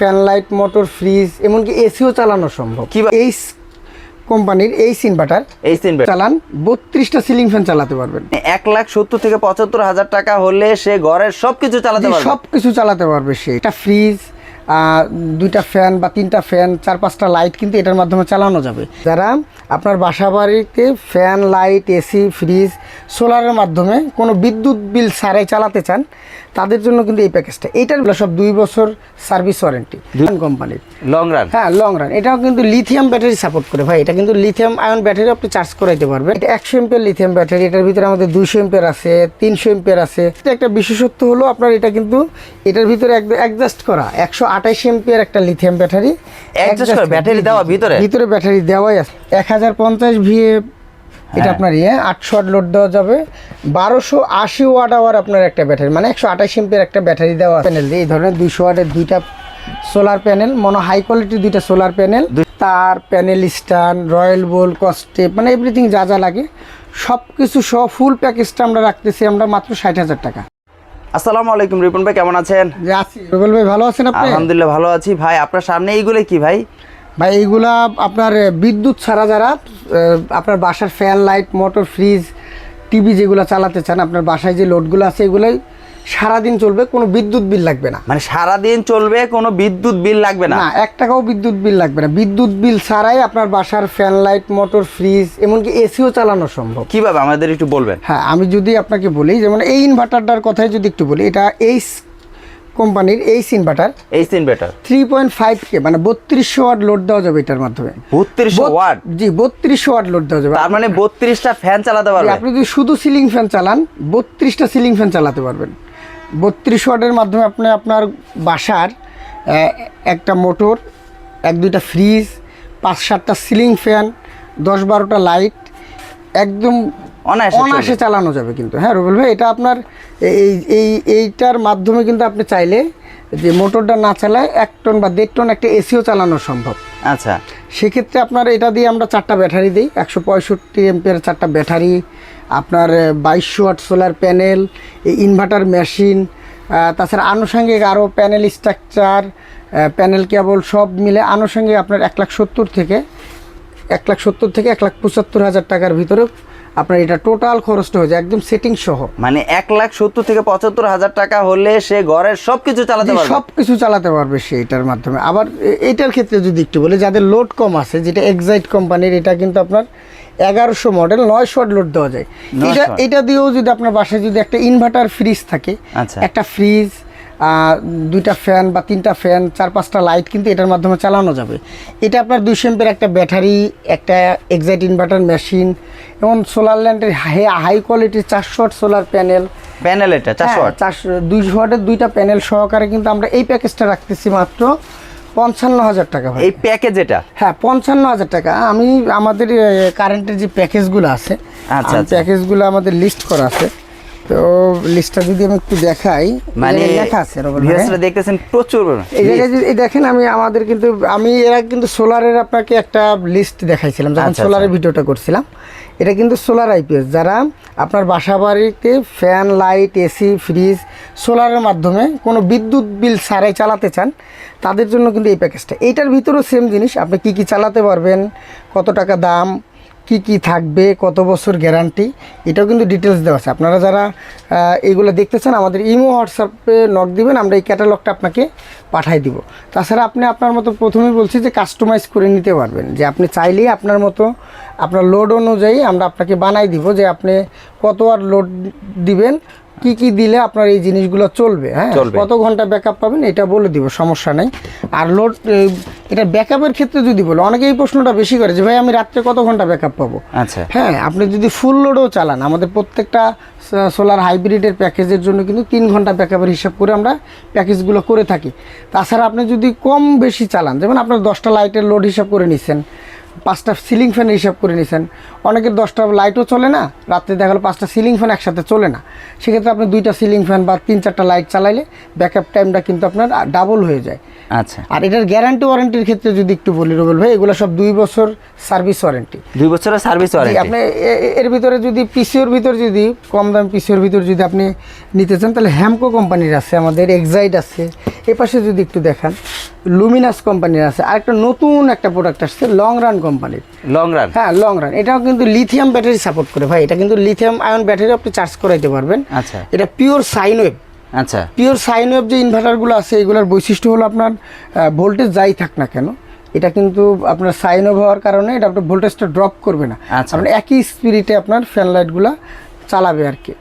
Fan light motor fridge এমনকি SEO চালানো সম্ভব। এই কোম্পানির এই ইনভার্টার চালান 32টা সিলিং ফ্যান চালাতে পারবেন। 1,70,000 থেকে 75,000 টাকা হলে সে ঘরের সবকিছু চালাতে পারবে। সবকিছু চালাতে পারবে সে। একটা ফ্রিজ, 2টা ফ্যান বা 3টা ফ্যান, 4-5টা লাইট কিন্তু এটার মাধ্যমে চালানো যাবে। যারা আপনার বাসা বাড়িতে ফ্যান লাইট এসি ফ্রিজ সোলারের মাধ্যমে কোনো বিদ্যুৎ বিল ছাড়াই চালাতে চান তাদের জন্য কিন্তু এই প্যাকেজটা। এইটার সব 2 বছর সার্ভিস ওয়ারেন্টি কোম্পানির, লং রান। হ্যাঁ লং রান। এটাও কিন্তু লিথিয়াম ব্যাটারি সাপোর্ট করে ভাই। এটা কিন্তু লিথিয়াম আয়ন ব্যাটারি আপনি চার্জ করাইতে পারবেন। এটা 100 এমপিয়ার লিথিয়াম ব্যাটারি। এটার ভিতরে আমাদের 200 এমপিয়ার আছে, 300 এমপিয়ার আছে। এটা একটা বিশেষত্ব হলো আপনার এটা কিন্তু এটার ভিতরে একদম অ্যাডজাস্ট করা 128 এমপিয়ার একটা লিথিয়াম ব্যাটারি। ব্যাটারি দেওয়া ভিতরে ব্যাটারি দেওয়াই আছে। 1050 ভিএ এটা আপনার 800 ওয়াট লোড দেওয়া যাবে। 1280 ওয়াট আওয়ার আপনার একটা ব্যাটারি, মানে 128 এমপিয়ার একটা ব্যাটারি দেওয়া প্যানেল দিয়ে এই ধরনের 200 ওয়াটের 2টা সোলার প্যানেল, মনো হাই কোয়ালিটির 2টা সোলার প্যানেল, তার প্যানেল স্ট্যান্ড, রয়্যাল বোল, কস্টেপ, মানে এভরিথিং যা যা লাগে সব কিছু সহ ফুল প্যাকেজটা আমরা রাখতেছি আমরা মাত্র 60,000 টাকা। আসসালামু আলাইকুম রিপন ভাই, কেমন আছেন? আছি রুবেল ভাই, ভালো আছেন আপনি? আলহামদুলিল্লাহ ভালো আছি ভাই। আপনার সামনে এইগুলো কি ভাই? ভাই এইগুলা আপনার বিদ্যুৎ ছাড়া যারা আপনার বাসার fan light motor fridge TV যেগুলো চালাতে চান, আপনার বাসায় যে লোডগুলো আছে এগুলোই সারাদিন চলবে, কোনো বিদ্যুৎ বিল লাগবে না। মানে সারাদিন চলবে, কোনো বিদ্যুৎ বিল লাগবে না? 1 টাকাও বিদ্যুৎ বিল লাগবে না। বিদ্যুৎ বিল ছাড়াই আপনার বাসার ফ্যান লাইট মোটর ফ্রিজ এমনকি এসিও চালানো সম্ভব। কিভাবে আমাদের একটু বলবেন? হ্যাঁ, আমি যদি আপনাকে বলি, যেমন এই ইনভার্টারটার কথাই যদি একটু বলি, এটা এই কোম্পানির এই ইনভার্টার 3.5K মানে 3200 ওয়াট লোড দেওয়া যাবে এটার মাধ্যমে। 3200 ওয়াট? জি, 3200 ওয়াট লোড দেওয়া যাবে। তার মানে 32টা ফ্যান চালাতে পারবেন? আপনি যদি শুধু সিলিং ফ্যান চালান 32টা সিলিং ফ্যান চালাতে পারবেন। 32 ওয়াটের মাধ্যমে আপনি আপনার বাসার একটা মোটর, 1-2টা ফ্রিজ, 5-7টা সিলিং ফ্যান, 10-12টা লাইট একদম অনায়াসে চালানো যাবে কিন্তু। হ্যাঁ রুবেল ভাই, এটা আপনার এইটার মাধ্যমে কিন্তু আপনি চাইলে যে মোটরটা না চালায় 1 টন বা 1.5 টন একটা এসিও চালানো সম্ভব। আচ্ছা, সেক্ষেত্রে আপনার এটা দিয়ে আমরা 4টা ব্যাটারি দিই, 165 এমপিয়ার 4টা ব্যাটারি, আপনার 2200 ওয়াট সোলার প্যানেল, এই ইনভার্টার মেশিন, তাছাড়া আনুষঙ্গিক আরও প্যানেল স্ট্রাকচার, প্যানেল কেবল সব মিলে আনুষঙ্গিক আপনার 1,70,000 থেকে 1,75,000 টাকার ভিতরে আপনার এটা টোটাল খরচটা হয়ে যায় একদম সেটিং সহ। মানে 1,70,000 থেকে 75,000 টাকা হলে সে ঘরের সবকিছু চালাতে পারবে? সবকিছু চালাতে পারবে সে এটার মাধ্যমে। আবার এটার ক্ষেত্রে যদি একটু বলি, যাদের লোড কম আছে, যেটা এক্সাইট কোম্পানির, এটা কিন্তু আপনার 1100 মডেল 900 ওয়াট লোড দেওয়া যায়। এটা দিয়েও যদি আপনার বাসায় যদি একটা ইনভার্টার ফ্রিজ থাকে, একটা ফ্রিজ, 2টা ফ্যান বা 3টা ফ্যান, 4-5টা লাইট কিন্তু এটার মাধ্যমে চালানো যাবে। এটা আপনার 200 এমপিয়ার একটা ব্যাটারি, একটা এক্সাইট ইনভার্টার মেশিন এবং সোলার ল্যান্ডের হাই কোয়ালিটির 400 ওয়াট সোলার প্যানেল। এটা 400 ওয়াট, 200 ওয়াটের 2টা প্যানেল সহকারে কিন্তু আমরা এই প্যাকেজটা রাখতেছি মাত্র 55,000 টাকা। এই প্যাকেজ এটা? হ্যাঁ, 55,000 টাকা। আমি আমাদের কারেন্টের যে প্যাকেজগুলো আছে, প্যাকেজগুলো আমাদের লিস্ট করা আছে, তো লিস্টটা যদি আমি একটু দেখাই, মানে লেখা আছে দেখতেছেন প্রচুর। এই জায়গায় যদি দেখেন, আমি এর আগে কিন্তু সোলারের আপনাকে একটা লিস্ট দেখাইছিলাম যখন সোলারের ভিডিওটা করছিলাম। এটা কিন্তু সোলার আইপিএস, যারা আপনার বাসা বাড়িতে ফ্যান লাইট এসি ফ্রিজ সোলারের মাধ্যমে কোনো বিদ্যুৎ বিল ছাড়াই চালাতে চান তাদের জন্য কিন্তু এই প্যাকেজটা। এইটার ভিতরেও সেম জিনিস, আপনি কি কি চালাতে পারবেন, কত টাকা দাম, কি কি থাকবে, কত বছর গ্যারান্টি, এটাও কিন্তু ডিটেলস দেওয়া আছে। আপনারা যারা এইগুলো দেখতে চান আমাদের ইমো হোয়াটসঅ্যাপে নক দিবেন, আমরা এই ক্যাটালগটা আপনাকে পাঠাই দিব। তাছাড়া আপনি আপনার মতো, প্রথমেই বলছি যে কাস্টমাইজ করে নিতে পারবেন, যে আপনি চাইলেই আপনার মতো আপনার লোড অনুযায়ী আমরা আপনাকে বানাই দিব যে আপনি কত ওয়াট লোড দিবেন, কি কি দিলে আপনার এই জিনিসগুলো চলবে, হ্যাঁ কত ঘন্টা ব্যাকআপ পাবেন এটা বলে দিব, সমস্যা নেই। আর লোড এটা ব্যাকআপের ক্ষেত্রে যদি বলো, অনেকে এই প্রশ্নটা বেশি করে যে ভাই আমি রাত্রে কত ঘন্টা ব্যাকআপ পাবো। আচ্ছা, হ্যাঁ, আপনি যদি ফুল লোডও চালান, আমাদের প্রত্যেকটা সোলার হাইব্রিডের প্যাকেজের জন্য কিন্তু 3 ঘন্টা ব্যাকআপের হিসাব করে আমরা প্যাকেজগুলো করে থাকি। তাছাড়া আপনি যদি কম বেশি চালান, যেমন আপনার 10টা লাইটের লোড হিসাব করে নিচ্ছেন, 5টা সিলিং ফ্যানের হিসাব করে নিছেন, অনেকের 10টা লাইটও চলে না, রাত্রে দেখা গেলো 5টা সিলিং ফ্যান একসাথে চলে না, সেক্ষেত্রে আপনি 2টা সিলিং ফ্যান বা 3-4টা লাইট চালাইলে ব্যাকআপ টাইমটা কিন্তু আপনার ডাবল হয়ে যায়। আচ্ছা, আর এটার গ্যারান্টি ওয়ারেন্টির ক্ষেত্রে যদি একটু বলি রুবেল ভাই, এগুলো সব 2 বছর সার্ভিস ওয়ারেন্টি। 2 বছরের সার্ভিস ওয়ারেন্টি। আপনি এর ভিতরে যদি পিসিওর ভিতর যদি কম দাম পিসিওর ভিতর যদি আপনি নিতে চান তাহলে হ্যামকো কোম্পানির আছে, আমাদের এক্সাইড আছে, এ পাশে যদি একটু দেখান লুমিনাস কোম্পানির আছে, আর একটা নতুন একটা প্রোডাক্ট আসছে লং রান কোম্পানির। Long run? হ্যাঁ, লং রান। এটাও কিন্তু লিথিয়াম ব্যাটারি সাপোর্ট করে ভাই, এটা কিন্তু লিথিয়াম আয়ন ব্যাটারি আপনি চার্জ করাইতে পারবেন। আচ্ছা, এটা পিওর সাইন ওয়েভ। আচ্ছা, পিওর সাইন ওয়েভ যে ইনভার্টারগুলো আছে এগুলোর বৈশিষ্ট্য হলো আপনার ভোল্টেজ যাই থাক না কেন, এটা কিন্তু আপনার সাইন ওয়েভ হওয়ার কারণে এটা আপনার ভোল্টেজটা ড্রপ করবে না, আচ্ছা। আপনার একই স্পিরিটে আপনার ফ্যান লাইটগুলো চালাবে আর কি।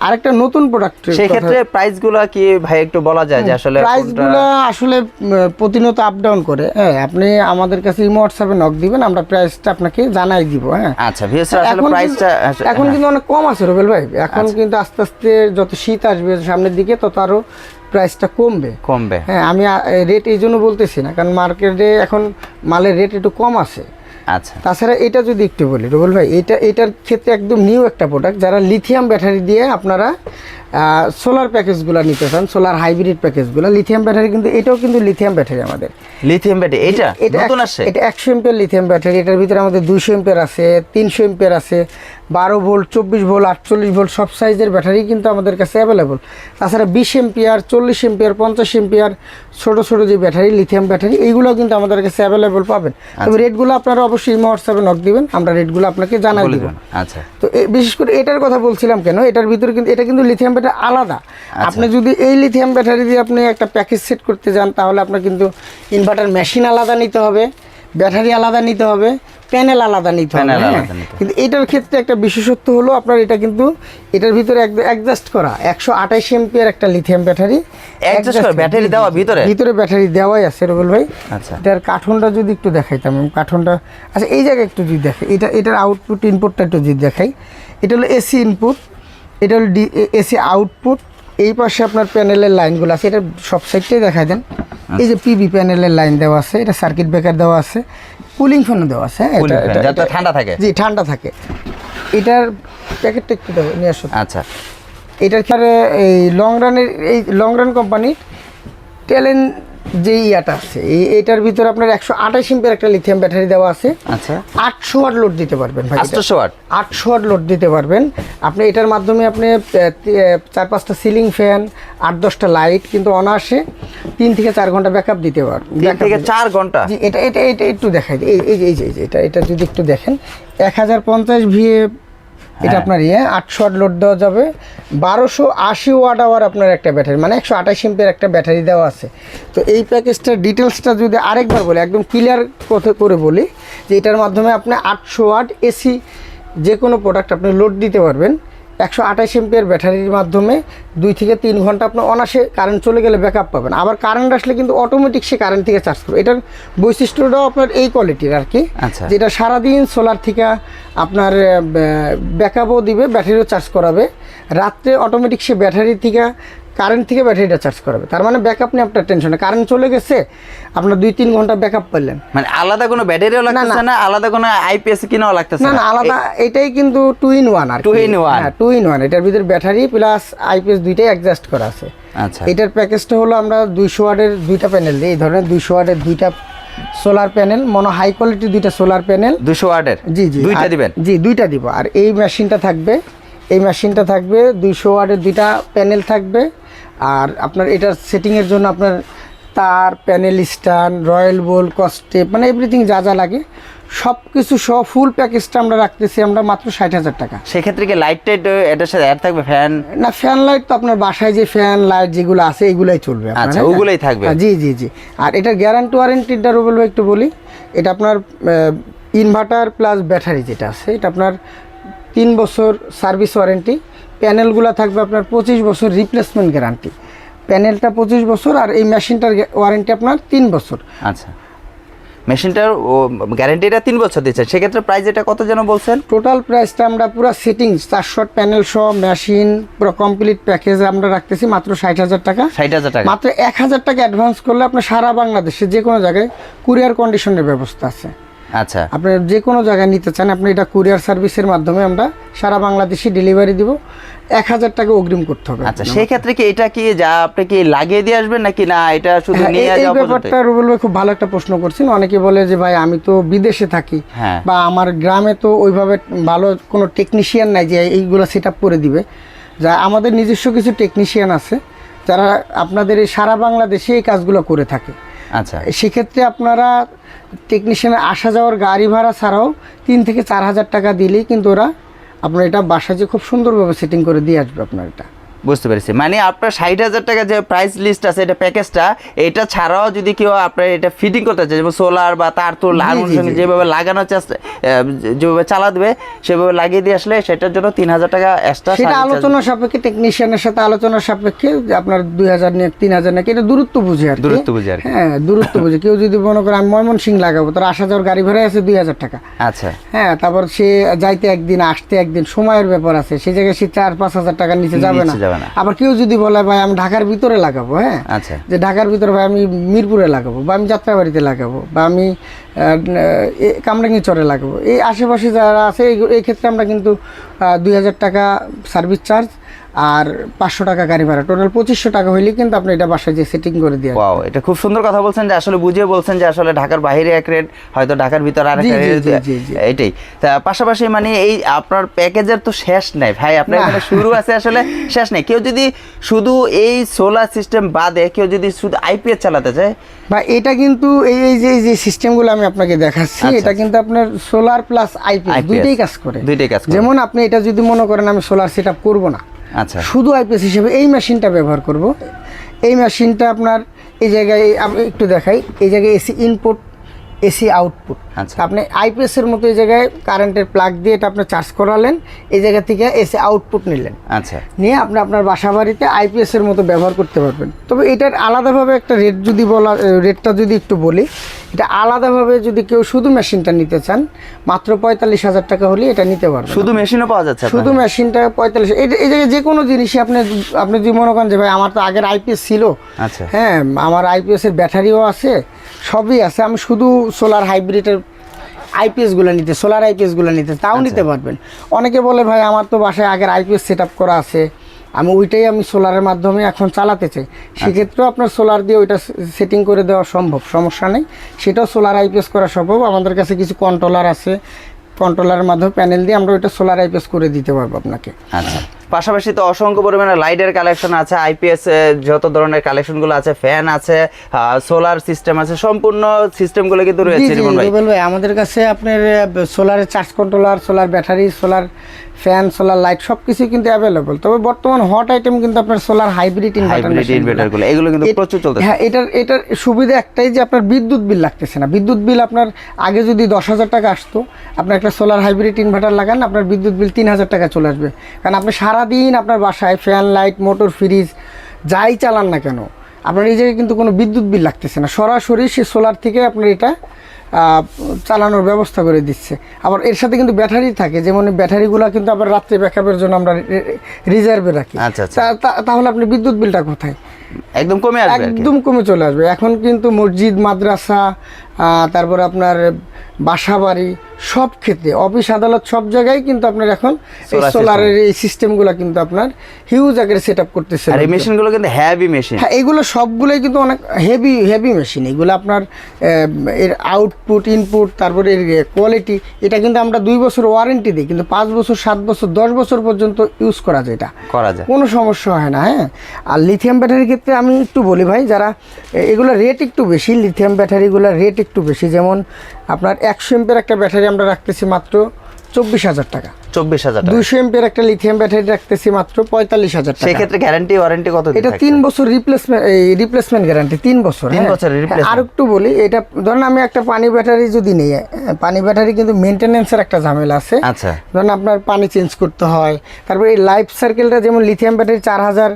আরেকটা নতুন প্রোডাক্ট, সেই ক্ষেত্রে প্রাইসগুলো কি ভাই একটু বলা যায় যে আসলে প্রাইসগুলো আসলে প্রতিনিয়ত আপ ডাউন করে। হ্যাঁ, আপনি আমাদের কাছে ইমো হোয়াটসঅ্যাপে নক দিবেন, আমরা প্রাইসটা আপনাকে জানাই দিব। হ্যাঁ, আচ্ছা, আসলে প্রাইসটা এখন কিন্তু অনেক কম আছে রুবেল ভাই, এখন কিন্তু আস্তে আস্তে যত শীত আসবে সামনের দিকে তত আরো প্রাইসটা কমবে। হ্যাঁ, আমি রেট এই জন্য বলতেছি না, কারণ মার্কেটে এখন মালের রেট একটু কম আছে। আচ্ছা, তাছাড়া এটা যদি একটু বলি রুবেল ভাই, এটার ক্ষেত্রে একদম নিউ একটা প্রোডাক্ট, যারা লিথিয়াম ব্যাটারি দিয়ে আপনারা সোলার প্যাকেজগুলো নিতে চান, সোলার হাইব্রিড প্যাকেজগুলো, লিথিয়াম ব্যাটারি কিন্তু এটাও কিন্তু লিথিয়াম ব্যাটারি আমাদের। লিথিয়াম ব্যাটারি এটা নতুন আসছে? এটা 100 এমপিয়ার লিথিয়াম ব্যাটারি। এটার ভিতরে আমাদের 200 এমপিয়ার আছে, 300 এমপিয়ার আছে, 12 ভোল্ট, 24 ভোল্ট, 48 ভোল্ট সব সাইজের ব্যাটারি কিন্তু আমাদের কাছে অ্যাভেলেবল। তাছাড়া 20 এমপিয়ার, 40 এমপিয়ার, 50 এমপিয়ার ছোট ছোট যে ব্যাটারি লিথিয়াম ব্যাটারি এইগুলো কিন্তু আমাদের কাছে অ্যাভেলেবল পাবেন। তবে রেটগুলো আপনারা অবশ্যই ইমো হোয়াটসঅ্যাপে নক দিবেন, আমরা রেটগুলো আপনাকে জানাই দিব। আচ্ছা, তো বিশেষ করে এটার কথা বলছিলাম কেন, এটার ভিতরে কিন্তু এটা কিন্তু লিথিয়াম ব্যাটারি আলাদা। আপনি যদি এই লিথিয়াম ব্যাটারি দিয়ে আপনি একটা প্যাকেজ সেট করতে যান তাহলে আপনার কিন্তু ইনভার্টার মেশিন আলাদা নিতে হবে, ব্যাটারি আলাদা নিতে হবে, প্যানেল আলাদা নিতে হবে। কিন্তু এটার ক্ষেত্রে একটা বিশেষত্ব হলো আপনার এটা কিন্তু এটার ভিতরে অ্যাডজাস্ট করা 128 এমপিয়ার একটা লিথিয়াম ব্যাটারি, ব্যাটারি দেওয়া ভিতরে ব্যাটারি দেওয়াই আছে রুবেল ভাই। আচ্ছা, এটার কার্টুনটা যদি একটু দেখাইতাম, কার্টুনটা আচ্ছা এই জায়গায় একটু যদি দেখাই, এটার আউটপুট ইনপুটটা একটু যদি দেখাই, এটা হলো এসি ইনপুট, এটা হলো এসি আউটপুট। এই পাশে আপনার প্যানেলের লাইনগুলো আছে, এটা সব সাইডটাই দেখাই দেন। এই যে পিবি প্যানেলের লাইন দেওয়া আছে, এটা সার্কিট ব্রেকার দেওয়া আছে, কুলিং ফ্যানও দেওয়া আছে। হ্যাঁ, এটা ঠান্ডা থাকে। জি, ঠান্ডা থাকে। এটার প্যাকেটটা একটু দেবো নিয়ে আসো। আচ্ছা, এটার পরে এই লং রান কোম্পানির টেলেন যে ইয়াটা আছে, এটার ভিতরে আপনার 128 এমপিয়ার একটা লিথিয়াম ব্যাটারি দেওয়া আছে। আচ্ছা, 800 ওয়াট লোড দিতে পারবেন ভাই, 800 ওয়াট 800 ওয়াট লোড দিতে পারবেন আপনি। এটার মাধ্যমে আপনি 4-5টা সিলিং ফ্যান, 8-10টা লাইট কিন্তু অনায়াসে 3 থেকে 4 ঘন্টা ব্যাকআপ দিতে পারবেন। 3 থেকে 4 ঘন্টা? জি, এটা একটু দেখাই দিই। এটা যদি একটু দেখেন 1050 ভিএ, এটা আপনার 800 ওয়াট লোড দেওয়া যাবে, 1280 ওয়াট আওয়ার আপনার একটা ব্যাটারি, মানে 128 এমপিয়ার একটা ব্যাটারি দেওয়া আছে। তো এই প্যাকেজটার ডিটেলসটা যদি আরেকবার বলি, একদম ক্লিয়ার কথা করে বলি, যে এটার মাধ্যমে আপনি 800 ওয়াট এসি যে কোনো প্রোডাক্ট আপনি লোড দিতে পারবেন 128 এমপিয়ার ব্যাটারির মাধ্যমে। 2 থেকে 3 ঘন্টা আপনার অনাসে কারেন্ট চলে গেলে ব্যাকআপ পাবেন, আবার কারেন্ট আসলে কিন্তু অটোমেটিক সে কারেন্ট থেকে চার্জ করবে। এটার বৈশিষ্ট্যটাও আপনার এই কোয়ালিটির আর কি, যেটা সারাদিন সোলার থেকে আপনার ব্যাকআপও দিবে, ব্যাটারিও চার্জ করাবে, রাত্রে অটোমেটিক সে ব্যাটারি থেকে কারেন্ট থেকে ব্যাটারিটা চার্জ করাবে। তার মানে ব্যাকআপ নিয়ে আপনার টেনশন নেই, কারেন্ট চলে গেছে আপনার 2-3 ঘন্টা ব্যাকআপ পেলেন। মানে আলাদা কোনো ব্যাটারিও লাগতেছে না, আলাদা কোনো আইপিএস কিনাও লাগতেছে না, আলাদা। এটাই কিন্তু 2 in 1 আর 2 in 1। হ্যাঁ, 2 in 1। এটার ভিতরে ব্যাটারি প্লাস আইপিএস দুইটাই অ্যাডজাস্ট করা আছে। আচ্ছা, এটার প্যাকেজটা হলো আমরা 200 ওয়াটের 2টা প্যানেল দিই, এই ধরনের 200 ওয়াটের 2টা সোলার প্যানেল, মনো হাই কোয়ালিটির 2টা সোলার প্যানেল 200 ওয়াটের। জি, 2টা দিবেন? জি, 2টা দিব। আর এই মেশিনটা থাকবে 200 ওয়াটের 2টা প্যানেল থাকবে। আর আপনার এটার সেটিংয়ের জন্য আপনার তার, প্যানেল স্ট্যান্ড, রয়্যাল বোল, কস্টেপ, মানে এভরিথিং যা যা লাগে সব কিছু সহ ফুল প্যাকেজটা আমরা রাখতেছি আমরা মাত্র 60,000 টাকা। সেক্ষেত্রে কি লাইট টাইট এটার সাথে অ্যাড থাকবে? ফ্যান না, ফ্যান লাইট তো আপনার বাসায় যে ফ্যান লাইট যেগুলো আছে এগুলাই চলবে। আচ্ছা, ওগুলাই থাকবে? জি। আর এটার গ্যারান্টি ওয়ারেন্টিটা রুবেল ভাই একটু বলি, এটা আপনার ইনভার্টার প্লাস ব্যাটারি যেটা আছে এটা আপনার 3 বছর সার্ভিস ওয়ারেন্টি, প্যানেলগুলো থাকবে আপনার 25 বছর রিপ্লেসমেন্ট গ্যারান্টি, প্যানেলটা 25 বছর, আর এই মেশিনটার ওয়ারেন্টি আপনার 3 বছর। আচ্ছা, মেশিনটার গ্যারান্টিটা 3 বছর দিচ্ছে, সেক্ষেত্রে প্রাইস এটা কত যেন বলছেন? টোটাল প্রাইসটা আমরা পুরো সেটিং 400 প্যানেল সহ মেশিন পুরো কমপ্লিট প্যাকেজ আমরা রাখতেছি মাত্র 60,000 টাকা। 60,000 টাকা? মাত্র 1,000 টাকা অ্যাডভান্স করলে আপনার সারা বাংলাদেশে যে কোনো জায়গায় কুরিয়ার কন্ডিশনের ব্যবস্থা আছে। আচ্ছা আপনি যে কোনো জায়গায় নিতে চান, আপনি এটা কুরিয়ার সার্ভিসের মাধ্যমে আমরা সারা বাংলাদেশে ডেলিভারি দিব। 1000 টাকা অগ্রিম করতে হবে। আচ্ছা সেই ক্ষেত্রে কি এটা কি যা আপনি কি লাগিয়ে দিয়ে আসবেন নাকি না এটা শুধু হ্যাঁ, নিয়ে এই যাওয়া পর্যন্ত? ব্যাপারটা রুবেল ভাই খুব ভালো একটা প্রশ্ন করছেন। অনেকে বলে যে ভাই আমি তো বিদেশে থাকি, হ্যাঁ। বা আমার গ্রামে তো ওইভাবে ভালো কোনো টেকনিশিয়ান নাই যে এইগুলো সেট আপ করে দিবে। যা আমাদের নিজস্ব কিছু টেকনিশিয়ান আছে যারা আপনাদের এই সারা বাংলাদেশে এই কাজগুলো করে থাকে। আচ্ছা সেক্ষেত্রে আপনারা টেকনিশিয়ানের আসা যাওয়ার গাড়ি ভাড়া ছাড়াও 3 থেকে 4000 টাকা দিলেই কিন্তু ওরা আপনার এটা বাসায় যে খুব সুন্দরভাবে সেটিং করে দিয়ে আসবে আপনার এটা। বুঝতে পেরেছি, মানে আপনার 60,000 টাকা যে প্রাইস লিস্ট আছে এটা প্যাকেজটা, এটা ছাড়াও যদি কেউ আপনার এটা ফিটিং করতে চায় যেমন সোলার বা তার তো আনুষঙ্গিক যেভাবে লাগানো চেষ্টা যেভাবে চালা দেবে সেভাবে লাগিয়ে দিয়ে আসলে সেটার জন্য 3000 টাকা এক্সট্রা। সেটা আলোচনা সাপেক্ষে টেকনিশিয়ানের সাথে আলোচনা সাপেক্ষে যে আপনার 2000 নিয়ে 3000 নাকি এটা দূরত্ব বুঝে আর কি। দূরত্ব বুঝে আর কি। হ্যাঁ, দূরত্ব বুঝে। কেউ যদি মনে করে আমি ময়মনসিংহ লাগাবো, তার আসা যাওয়ার গাড়ি ভাড়া আছে 2000 টাকা। আচ্ছা হ্যাঁ, তারপর সে যাইতে একদিন আসতে একদিন, সময়ের ব্যাপার আছে, সেই জায়গায় সে 4-5 হাজার টাকার নিচে যাবে না। আবার কেউ যদি বলে ভাই আমি ঢাকার ভিতরে লাগাবো, হ্যাঁ আচ্ছা যে ঢাকার ভিতরে ভাই আমি মিরপুরে লাগাবো, বা আমি যাত্রাবাড়িতে লাগাবো, বা আমি কামরাঙ্গীচরে লাগাবো, এই আশেপাশে যারা আছে এই ক্ষেত্রে আমরা কিন্তু 2000 টাকা সার্ভিস চার্জ আর 500 টাকা গাড়ি ভাড়া, টোটাল 2500 টাকা হইলে কিন্তু আপনি এটা বাসায় যে সেটিং করে দিয়ে। ওয়াও, এটা খুব সুন্দর কথা বলছেন যে আসলে বুঝিয়ে বলছেন যে আসলে ঢাকার বাইরে এক রেট, হয়তো ঢাকার ভিতরে আরেক রেট, এটাই। তা পাশাপাশি মানে এই আপনার প্যাকেজের তো শেষ নাই ভাই, আপনার এখানে শুরু আছে আসলে শেষ নেই। কেউ যদি শুধু এই সোলার সিস্টেম বাদে কেউ যদি শুধু আইপিএস চালাতে চায়, বা এটা কিন্তু এই যে সিস্টেমগুলো আমি আপনাকে দেখাচ্ছি, এটা কিন্তু আপনার সোলার প্লাস আইপিএস দুইটাই কাজ করে। যেমন আপনি এটা যদি মনে করেন আমি সোলার সেট আপ করবো না, আচ্ছা শুধু আইপিএস হিসেবে এই মেশিনটা ব্যবহার করব, এই মেশিনটা আপনার এই জায়গায় আমি একটু দেখাই, এই জায়গায় এসি ইনপুট এসি আউটপুট। আচ্ছা আপনি আইপিএস এর মতো এই জায়গায় কারেন্টের প্লাগ দিয়ে এটা আপনি চার্জ করালেন, এই জায়গা থেকে এসি আউটপুট নিলেন, আচ্ছা নিয়ে আপনি আপনার বাসা বাড়িতে আইপিএস এর মতো ব্যবহার করতে পারবেন। তবে এটার আলাদাভাবে একটা রেট যদি বলা, রেটটা যদি একটু বলি, এটা আলাদাভাবে যদি কেউ শুধু মেশিনটা নিতে চান মাত্র 45,000 টাকা হলে এটা নিতে পারবেন। শুধু মেশিনও পাওয়া যাচ্ছে? শুধু মেশিনটা 45। এই জায়গায় যে কোনো জিনিসই আপনি যদি মনে করেন যে ভাই আমার তো আগের আইপিএস ছিল, আচ্ছা হ্যাঁ আমার আইপিএস এর ব্যাটারিও আছে, সবই আছে, আমি শুধু সোলার হাইব্রিডের আইপিএসগুলো নিতে, সোলার আইপিএসগুলো নিতে, তাও নিতে পারবেন। অনেকে বলে ভাই আমার তো বাসায় আগের আইপিএস সেট আপ করা আছে, আমি ওইটাই আমি সোলারের মাধ্যমে এখন চালাতে চাই, সেক্ষেত্রেও আপনার সোলার দিয়ে ওইটা সেটিং করে দেওয়া সম্ভব, সমস্যা নেই। সেটাও সোলার আইপিএস করা সম্ভব। আমাদের কাছে কিছু কন্ট্রোলার আছে, কন্ট্রোলারের মাধ্যমে প্যানেল দিয়ে আমরা ওইটা সোলার আইপিএস করে দিতে পারবো আপনাকে। আচ্ছা, পাশাপাশি তো অসংখ্য পরিমাণে লাইটের কালেকশন আছে, আইপিএস যত ধরনের কালেকশনগুলো আছে, ফ্যান আছে, সোলার সিস্টেম আছে, সম্পূর্ণ সিস্টেমগুলো কিন্তু রয়েছে। রুবেল ভাই আমাদের কাছে আপনার সোলারের charge controller, solar battery, solar fan, solar light সবকিছু কিন্তু অ্যাভেলেবল। তবে বর্তমান হট আইটেম কিন্তু আপনার সোলার হাইব্রিড ইনভার্টারগুলো, এগুলো কিন্তু প্রচুর চলতেছে। হ্যাঁ, এটার সুবিধা একটাই যে আপনার বিদ্যুৎ বিল লাগতেছে না। বিদ্যুৎ বিল আপনার আগে যদি 10,000 টাকা আসতো, আপনার একটা সোলার হাইব্রিড ইনভার্টার লাগান, আপনার বিদ্যুৎ বিল 3,000 টাকা চলে আসবে। কারণ আপনি সারাদিন আপনার বাসায় ফ্যান, লাইট, মোটর, ফ্রিজ যাই চালান না কেন, আপনার এই জায়গায় কিন্তু কোনো বিদ্যুৎ বিল লাগতেছে না। সরাসরি সে সোলার থেকে আপনার এটা চালানোর ব্যবস্থা করে দিচ্ছে। আবার এর সাথে কিন্তু ব্যাটারি থাকে, যেমন ব্যাটারিগুলো কিন্তু আবার রাত্রে ব্যাকআপের জন্য আমরা রিজার্ভে রাখি। তাহলে আপনি বিদ্যুৎ বিলটা কোথায়? একদম কমে আসবে, একদম কমে চলে আসবে। এখন কিন্তু মসজিদ, মাদ্রাসা, তারপর আপনার বাসা বাড়ি, সব ক্ষেত্রে অফিস আদালত সব জায়গায় কিন্তু আপনার এখন সোলারের এই সিস্টেমগুলো কিন্তু আপনার হিউজ আকারে সেট আপ করতেছে। আর এই মেশিনগুলো কিন্তু হেভি মেশিন। হ্যাঁ, এগুলো সবগুলোই কিন্তু অনেক হেভি মেশিন। এগুলো আপনার এর আউটপুট, ইনপুট, তারপরে এর কোয়ালিটি, এটা কিন্তু আমরা 2 বছর ওয়ারেন্টি দিই, কিন্তু 5 বছর, 7 বছর, 10 বছর পর্যন্ত ইউজ করা যায়, এটা করা যায়, কোনো সমস্যা হয় না। হ্যাঁ, আর লিথিয়াম ব্যাটারির ক্ষেত্রে আমি একটু বলি ভাই, যারা এগুলো রেট একটু বেশি, লিথিয়াম ব্যাটারিগুলোর রেট একটু বেশি। যেমন আপনার 100 এমপিয়ার একটা ব্যাটারি আমরা রাখতেছি মাত্র 24,000 টাকা। 24,000 টাকা। 200 এমপিয়ার একটা লিথিয়াম ব্যাটারি রাখতেছি মাত্র 45,000 টাকা। সেই ক্ষেত্রে গ্যারান্টি ওয়ারেন্টি কত? এটা 3 বছর রিপ্লেসমেন্ট গ্যারান্টি, 3 বছর। 3 বছরের রিপ্লেসমেন্ট। আর একটু বলি, এটা ধরুন আমি একটা পানি ব্যাটারি যদি নেই, পানি ব্যাটারি কিন্তু মেইনটেনেন্সের একটা ঝামেলা আছে। আচ্ছা, ধরুন আপনার পানি চেঞ্জ করতে হয়, তারপরে এই লাইফ সার্কেলটা, যেমন লিথিয়াম ব্যাটারি 4000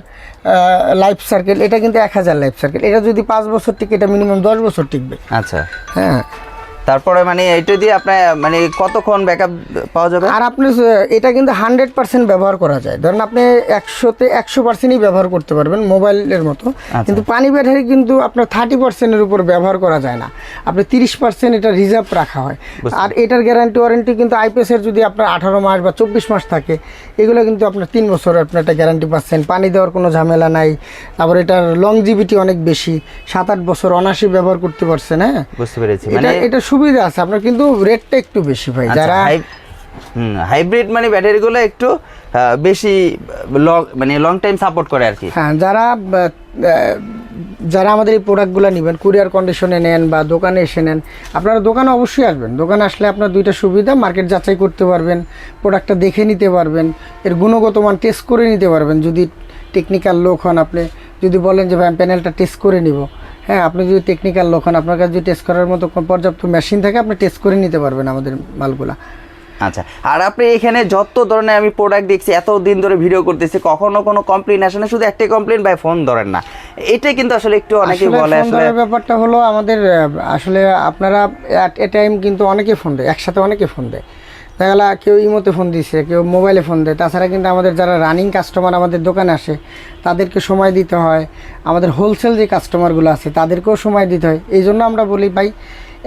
লাইফ সার্কেল, এটা কিন্তু 1000 লাইফ সার্কেল। এটা যদি 5 বছর টিকে, এটা মিনিমাম 10 বছর টিকবে। আচ্ছা, হ্যাঁ, তারপরে মানে এটা দিয়ে আপনার মানে কতক্ষণ ব্যাকআপ পাওয়া যাবে? আর আপনি এটা কিন্তু 100% ব্যবহার করা যায়। ধরেন আপনি 100% ব্যবহার করতে পারবেন মোবাইলের মতো, কিন্তু পানি ব্যাটারি কিন্তু আপনার 30%-এর উপর ব্যবহার করা যায় না। আপনি 30% এটা রিজার্ভ রাখা হয়। আর এটার গ্যারান্টি ওয়ারেন্টি কিন্তু আইপিএসের যদি আপনার 18 মাস বা 24 মাস থাকে, এগুলো কিন্তু আপনার 3 বছর আপনার একটা গ্যারান্টি পাচ্ছেন। পানি দেওয়ার কোনো ঝামেলা নাই। তারপর এটার লংজিভিটি অনেক বেশি, 7-8 বছর অনায়াসে ব্যবহার করতে পারছেন। হ্যাঁ, বুঝতে পেরেছি। এটা সুবিধা আছে আপনার, কিন্তু রেটটা একটু বেশি ভাই। যারা হাইব্রিড মানে ব্যাটারিগুলো একটু বেশি মানে লং টাইম সাপোর্ট করে আর কি। হ্যাঁ, যারা আমাদের এই প্রোডাক্টগুলো নেবেন, কুরিয়ার কন্ডিশনে নেন বা দোকানে এসে নেন, আপনারা দোকানে অবশ্যই আসবেন। দোকানে আসলে আপনার দুইটা সুবিধা, মার্কেট যাচাই করতে পারবেন, প্রোডাক্টটা দেখে নিতে পারবেন, এর গুণগত মান টেস্ট করে নিতে পারবেন। যদি টেকনিক্যাল লোক হন, আপনি যদি বলেন যে ভাই আমি প্যানেলটা টেস্ট করে নিব, হ্যাঁ, আপনি যদি টেকনিক্যাল লোক হন, আপনার কাছে যদি টেস্ট করার মতো পর্যাপ্ত মেশিন থাকে, আপনি টেস্ট করে নিতে পারবেন আমাদের মালগুলা। আচ্ছা, আর আপনি এখানে যত ধরনের আমি প্রোডাক্ট দেখছি, এত দিন ধরে ভিডিও করতেছি, কখনো কোনো কমপ্লেন আসে না, শুধু একটাই কমপ্লেন, ভাই ফোন ধরেন না। এটা কিন্তু আসলে একটু অনেকেই বলে আসলে ব্যাপারটা হলো আমাদের আসলে আপনারা অ্যাট এ টাইম কিন্তু অনেকে ফোন দেয়, একসাথে অনেকে ফোন দেয়। দেখা গেল কেউ ইমোতে ফোন দিচ্ছে, কেউ মোবাইলে ফোন দেয়। তাছাড়া কিন্তু আমাদের যারা রানিং কাস্টমার আমাদের দোকানে আসে, তাদেরকে সময় দিতে হয়। আমাদের হোলসেল যে কাস্টমারগুলো আছে তাদেরকেও সময় দিতে হয়। এই জন্য আমরা বলি ভাই,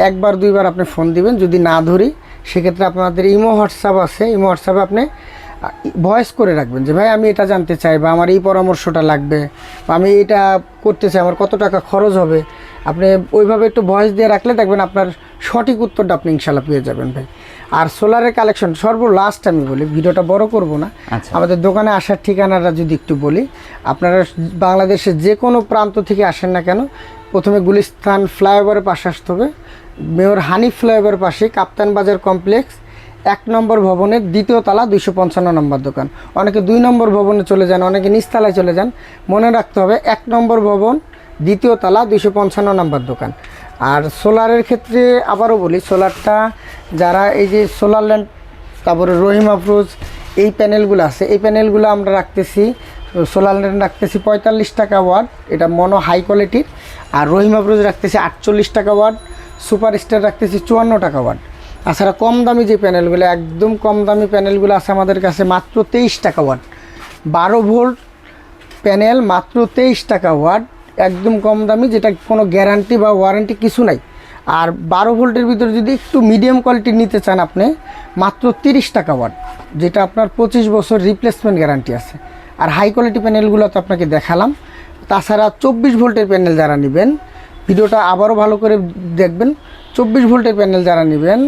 একবার দুইবার আপনি ফোন দিবেন, যদি না ধরি সেক্ষেত্রে আপনাদের ইমো হোয়াটসঅ্যাপ আছে, ইমো হোয়াটসঅ্যাপে আপনি ভয়েস করে রাখবেন যে ভাই আমি এটা জানতে চাই, বা আমার এই পরামর্শটা লাগবে, বা আমি এটা করতে চাই, আমার কত টাকা খরচ হবে। আপনি ওইভাবে একটু ভয়েস দিয়ে রাখলে দেখবেন আপনার সঠিক উত্তরটা আপনি ইনশাল্লাহ পেয়ে যাবেন ভাই। আর সোলারের কালেকশন সর্বলাস্ট আমি বলি, ভিডিওটা বড় করব না, আমাদের দোকানে আসার ঠিকানাটা যদি একটু বলি, আপনারা বাংলাদেশের যে কোনো প্রান্ত থেকে আসেন না কেন, প্রথমে গুলিস্তান ফ্লাইওভারের পাশে আসতে হবে। মেয়র হানিফ ফ্লাইওভারের পাশে কাপ্তান বাজার কমপ্লেক্স 1 নম্বর ভবনের 2য় তলা 255 নম্বর দোকান। অনেকে 2 নম্বর ভবনে চলে যান, অনেকে নিচতলায় চলে যান। মনে রাখতে হবে 1 নম্বর ভবন 2য় তলা 255 নম্বর দোকান। আর সোলারের ক্ষেত্রে আবারও বলি, সোলারটা যারা এই যে সোলার ল্যান্ড, তারপরে রহিম আফরোজ, এই প্যানেলগুলো আছে, এই প্যানেলগুলো আমরা রাখতেছি, সোলার ল্যান্ড রাখতেছি 45 টাকা ওয়াট, এটা মনো হাই কোয়ালিটির। আর রহিম আফরোজ রাখতেছি 48 টাকা ওয়াট, সুপার স্টার রাখতেছি 54 টাকা ওয়াট। তাছাড়া কম দামি যে প্যানেলগুলো, একদম কম দামি প্যানেলগুলো আছে আমাদের কাছে মাত্র 23 টাকা ওয়াট। 12 ভোল্ট প্যানেল মাত্র 23 টাকা ওয়াট, একদম কম দামি, যেটা কোনো গ্যারান্টি বা ওয়ারেন্টি কিছু নাই। আর 12 ভোল্টের ভিতরে যদি একটু মিডিয়াম কোয়ালিটির নিতে চান আপনি, মাত্র 30 টাকা ওয়াট, যেটা আপনার 25 বছর রিপ্লেসমেন্ট গ্যারান্টি আছে। আর হাই কোয়ালিটি প্যানেলগুলো তো আপনাকে দেখালাম। তাছাড়া 24 ভোল্টের প্যানেল যারা নেবেন, ভিডিওটা আবারও ভালো করে দেখবেন, 24 ভোল্টের প্যানেল যারা নেবেন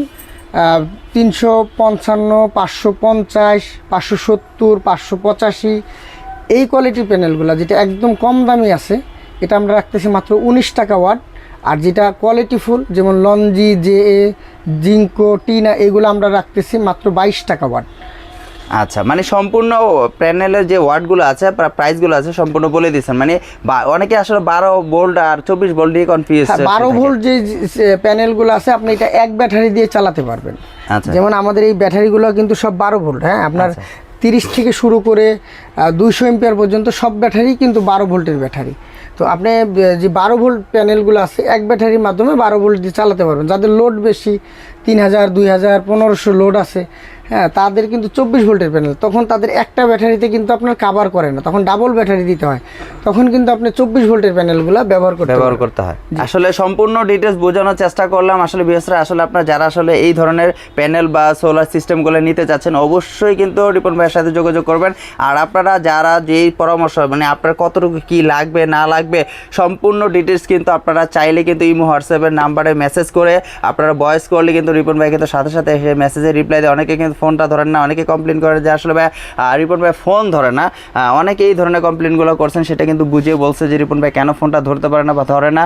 355, 550, 570, 585 এই কোয়ালিটির প্যানেলগুলো, যেটা একদম কম দামি আছে, এটা আমরা রাখতেছি মাত্র 19 টাকা ওয়াট। আর যেটা কোয়ালিটিফুল, যেমন লঞ্জি, জেএ, জিঙ্কো, টিনা, এগুলো আমরা রাখতেছি মাত্র 22 টাকা ওয়াট। আচ্ছা, মানে সম্পূর্ণ প্যানেলের যে ওয়াটগুলো আছে, প্রাইসগুলো আছে সম্পূর্ণ বলে দিচ্ছেন। মানে অনেকে আসলে 12 ভোল্ট আর 24 ভোল্ট দিয়ে কনফিউজ। 12 ভোল্ট যে প্যানেলগুলো আছে, আপনি এটা এক ব্যাটারি দিয়ে চালাতে পারবেন। আচ্ছা, যেমন আমাদের এই ব্যাটারিগুলো কিন্তু সব 12 ভোল্ট। হ্যাঁ, আপনার 30 থেকে শুরু করে 200 এম্পিয়ার পর্যন্ত সব ব্যাটারি কিন্তু 12 ভোল্টের ব্যাটারি। তো আপনি যে 12 ভোল্ট প্যানেলগুলো আছে, এক ব্যাটারির মাধ্যমে 12 ভোল্ট দিয়ে চালাতে পারবেন। যাদের লোড বেশি, 3000, 2000, 1500 লোড আছে, হ্যাঁ, তাদের কিন্তু 24 ভোল্টের প্যানেল, তখন তাদের একটা ব্যাটারিতে কিন্তু আপনার কাভার করে না, তখন ডাবল ব্যাটারি দিতে হয়, তখন কিন্তু আপনি 24 ভোল্টের প্যানেলগুলো ব্যবহার করতে হয়। আসলে সম্পূর্ণ ডিটেলস বোঝানোর চেষ্টা করলাম। আসলে বিশেষরা আসলে আপনারা যারা আসলে এই ধরনের প্যানেল বা সোলার সিস্টেমগুলো নিতে চাচ্ছেন, অবশ্যই কিন্তু রিপন ভাইয়ের সাথে যোগাযোগ করবেন। আর আপনারা যারা যেই পরামর্শ, মানে আপনার কতটুকু কি লাগবে না লাগবে, সম্পূর্ণ ডিটেলস কিন্তু আপনারা চাইলে কিন্তু ইমো হোয়াটসঅ্যাপের নাম্বারে মেসেজ করে আপনারা ভয়েস করলে কিন্তু রিপন ভাই কিন্তু সাথে সাথে সেই মেসেজে রিপ্লাই দেয়। অনেকে কিন্তু ফোনটা ধরেন না, অনেকে কমপ্লেন করে যে আসলে ভাই রিপন ভাই ফোন ধরে না। অনেকে এই ধরনের কমপ্লেনগুলো করছেন, সেটা কিন্তু বুঝিয়ে বলছে যে রিপন ভাই কেন ফোনটা ধরতে পারে না বা ধরে না।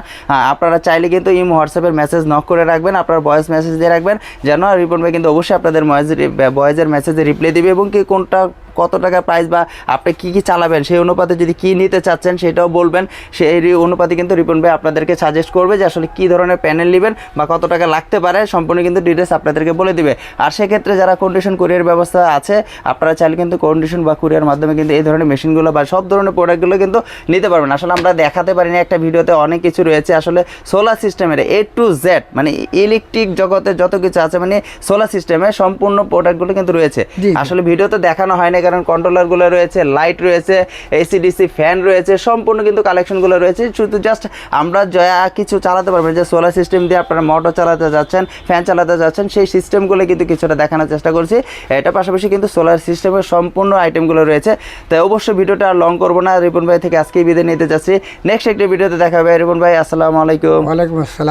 আপনারা চাইলে কিন্তু ইমো হোয়াটসঅ্যাপের মেসেজ নক করে রাখবেন, আপনারা ভয়েস মেসেজ দিয়ে রাখবেন, যেন রিপন ভাই কিন্তু অবশ্যই আপনাদের ভয়েসের মেসেজে রিপ্লাই দিবে এবং কি কোনটা কত টাকা প্রাইস বা আপনি কি কি চালাবেন সেই অনুপাতে যদি কি নিতে চাচ্ছেন সেটাও বলবেন, সেই অনুপাতে কিন্তু রিপন ভাই আপনাদেরকে সাজেস্ট করবে যে আসলে কি ধরনের প্যানেল নেবেন বা কত টাকা লাগতে পারে, সম্পূর্ণ কিন্তু ডিটেলস আপনাদেরকে বলে দিবে। আর সেক্ষেত্রে যারা কন্ডিশন কুরিয়ার ব্যবস্থা আছে আপনারা চাইলে কিন্তু কন্ডিশন বা কুরিয়ার মাধ্যমে কিন্তু এই ধরনের মেশিনগুলো বা সব ধরনের প্রোডাক্টগুলো কিন্তু নিতে পারবেন। আসলে আমরা দেখাতে পারি না একটা ভিডিওতে, অনেক কিছু রয়েছে আসলে সোলার সিস্টেমের A to Z, মানে ইলেকট্রিক জগতে যত কিছু আছে মানে সোলার সিস্টেমে সম্পূর্ণ প্রোডাক্টগুলো কিন্তু রয়েছে। জি। আসলে ভিডিওতে দেখানো হয় না কারণ কন্ট্রোলারগুলো রয়েছে, লাইট রয়েছে, এসিডিসি ফ্যান রয়েছে, সম্পূর্ণ কিন্তু কালেকশনগুলো রয়েছে। শুধু জাস্ট আমরা যা কিছু চালাতে পারবেন, যে সোলার সিস্টেম দিয়ে আপনারা মোটর চালাতে যাচ্ছেন, ফ্যান চালাতে যাচ্ছেন, সেই সিস্টেমগুলো কিন্তু কিছুটা দেখানোর চেষ্টা করছি। এটা পাশাপাশি কিন্তু সোলার সিস্টেমের সম্পূর্ণ আইটেমগুলো রয়েছে। তাই অবশ্যই ভিডিওটা আর লং করবো না, রিপন ভাই থেকে আজকেই বিদায় নিতে যাচ্ছি। নেক্সট একটি ভিডিওতে দেখা হবে। রিপন ভাই আসসালামু আলাইকুম। ওয়ালাইকুম আসসালাম।